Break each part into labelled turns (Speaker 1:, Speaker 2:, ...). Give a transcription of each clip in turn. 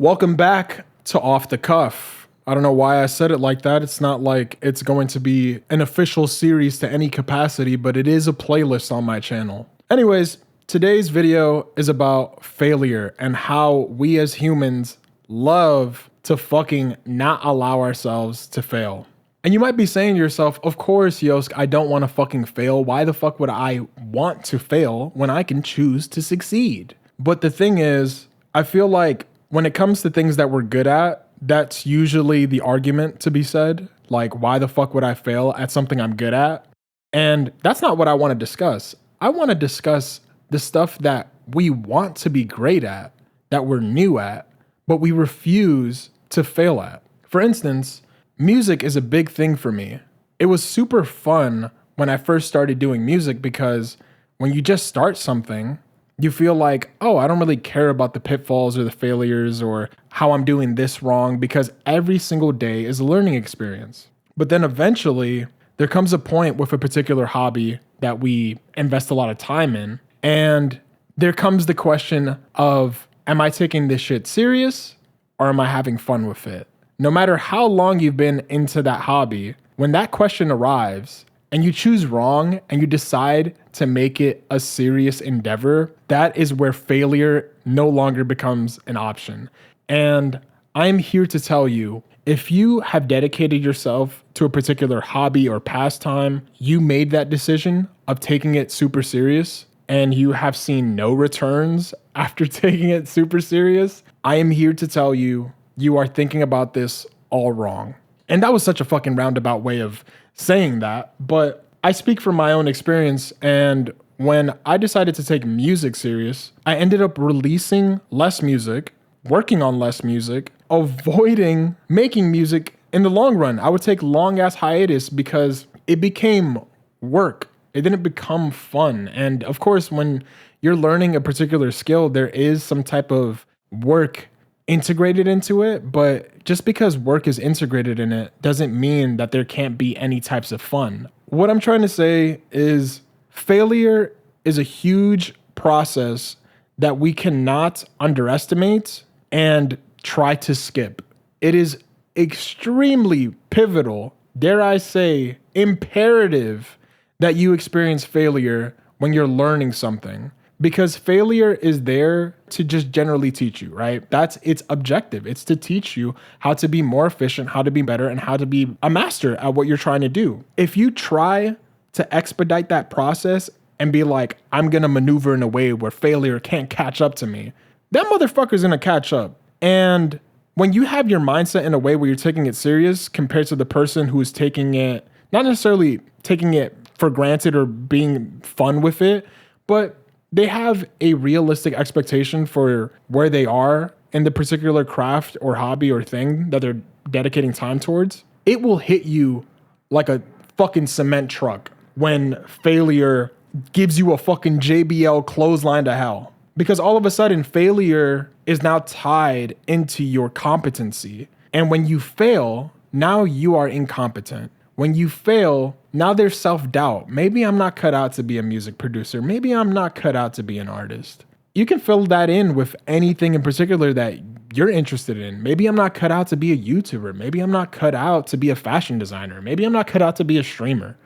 Speaker 1: Welcome back to Off the Cuff. I don't know why I said it like that. It's not like it's going to be an official series to any capacity, but it is a playlist on my channel. Anyways, today's video is about failure and how we as humans love to fucking not allow ourselves to fail. And you might be saying to yourself, of course, Yosk, I don't want to fucking fail. Why the fuck would I want to fail when I can choose to succeed? But the thing is, I feel like when it comes to things that we're good at, that's usually the argument to be said. Like, why the fuck would I fail at something I'm good at? And that's not what I want to discuss. I want to discuss the stuff that we want to be great at, that we're new at, but we refuse to fail at. For instance, music is a big thing for me. It was super fun when I first started doing music because when you just start something, you feel like, oh, I don't really care about the pitfalls or the failures or how I'm doing this wrong because every single day is a learning experience. But then eventually there comes a point with a particular hobby that we invest a lot of time in. And there comes the question of, am I taking this shit serious or am I having fun with it? No matter how long you've been into that hobby, when that question arrives, and you choose wrong and you decide to make it a serious endeavor, that is where failure no longer becomes an option. And I'm here to tell you, if you have dedicated yourself to a particular hobby or pastime, you made that decision of taking it super serious, and you have seen no returns after taking it super serious, I am here to tell you, you are thinking about this all wrong. And that was such a fucking roundabout way of saying that, but I speak from my own experience, and when I decided to take music serious, I ended up releasing less music, working on less music, avoiding making music in the long run. I would take long ass hiatus because it became work. It didn't become fun. And of course, when you're learning a particular skill, there is some type of work integrated into it, but just because work is integrated in it doesn't mean that there can't be any types of fun. What I'm trying to say is failure is a huge process that we cannot underestimate and try to skip. It is extremely pivotal, dare I say, imperative that you experience failure when you're learning something. Because failure is there to just generally teach you, right? That's its objective. It's to teach you how to be more efficient, how to be better, and how to be a master at what you're trying to do. If you try to expedite that process and be like, I'm going to maneuver in a way where failure can't catch up to me, that motherfucker's going to catch up. And when you have your mindset in a way where you're taking it serious compared to the person who is taking it, not necessarily taking it for granted or being fun with it, but they have a realistic expectation for where they are in the particular craft or hobby or thing that they're dedicating time towards, it will hit you like a fucking cement truck when failure gives you a fucking JBL clothesline to hell. Because all of a sudden, failure is now tied into your competency. And when you fail, now you are incompetent. When you fail, now there's self-doubt. Maybe I'm not cut out to be a music producer. Maybe I'm not cut out to be an artist. You can fill that in with anything in particular that you're interested in. Maybe I'm not cut out to be a YouTuber. Maybe I'm not cut out to be a fashion designer. Maybe I'm not cut out to be a streamer,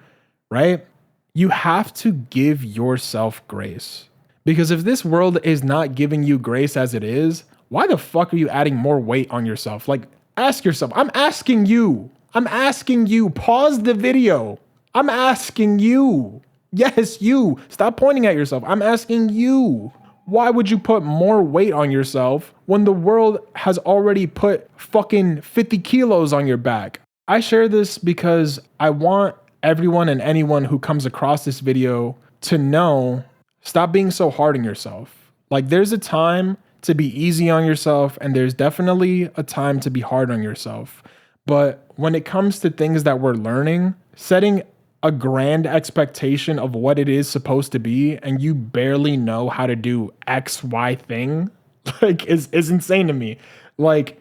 Speaker 1: right? You have to give yourself grace. Because if this world is not giving you grace as it is, why the fuck are you adding more weight on yourself? Like, ask yourself. I'm asking you, pause the video. I'm asking you. Yes, you. Stop pointing at yourself. I'm asking you. Why would you put more weight on yourself when the world has already put fucking 50 kilos on your back? I share this because I want everyone and anyone who comes across this video to know, stop being so hard on yourself. Like, there's a time to be easy on yourself, and there's definitely a time to be hard on yourself. But when it comes to things that we're learning, setting a grand expectation of what it is supposed to be, and you barely know how to do X, Y thing, like is insane to me. Like,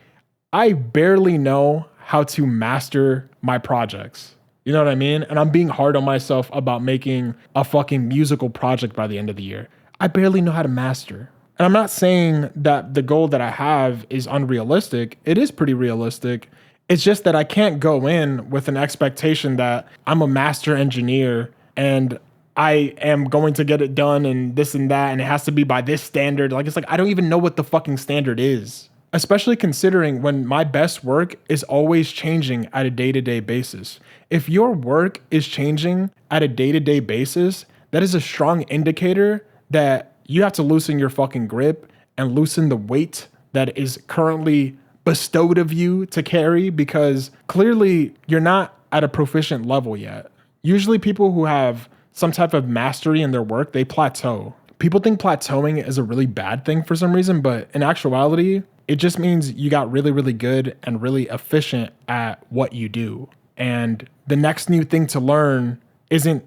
Speaker 1: I barely know how to master my projects. You know what I mean? And I'm being hard on myself about making a fucking musical project by the end of the year. I barely know how to master. And I'm not saying that the goal that I have is unrealistic. It is pretty realistic. It's just that I can't go in with an expectation that I'm a master engineer and I am going to get it done and this and that, and it has to be by this standard. Like, it's like, I don't even know what the fucking standard is. Especially considering when my best work is always changing at a day-to-day basis. If your work is changing at a day-to-day basis, that is a strong indicator that you have to loosen your fucking grip and loosen the weight that is currently bestowed of you to carry, because clearly you're not at a proficient level yet. Usually people who have some type of mastery in their work, they plateau. People think plateauing is a really bad thing for some reason, but in actuality, it just means you got really, really good and really efficient at what you do. And the next new thing to learn isn't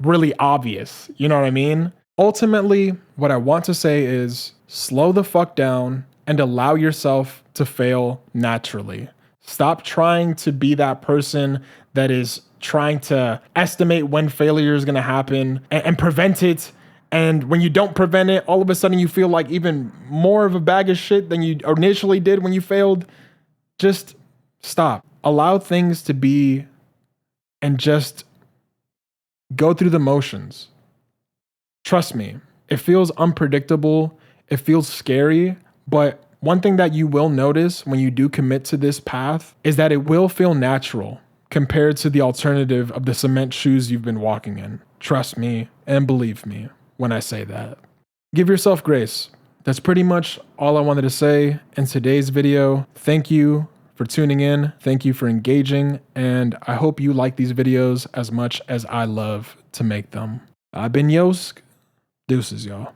Speaker 1: really obvious. You know what I mean? Ultimately, what I want to say is slow the fuck down and allow yourself to fail naturally. Stop trying to be that person that is trying to estimate when failure is going to happen and prevent it. And when you don't prevent it, all of a sudden you feel like even more of a bag of shit than you initially did when you failed. Just stop. Allow things to be and just go through the motions. Trust me, it feels unpredictable. It feels scary. But one thing that you will notice when you do commit to this path is that it will feel natural compared to the alternative of the cement shoes you've been walking in. Trust me and believe me when I say that. Give yourself grace. That's pretty much all I wanted to say in today's video. Thank you for tuning in. Thank you for engaging. And I hope you like these videos as much as I love to make them. I've been Yosk. Deuces, y'all.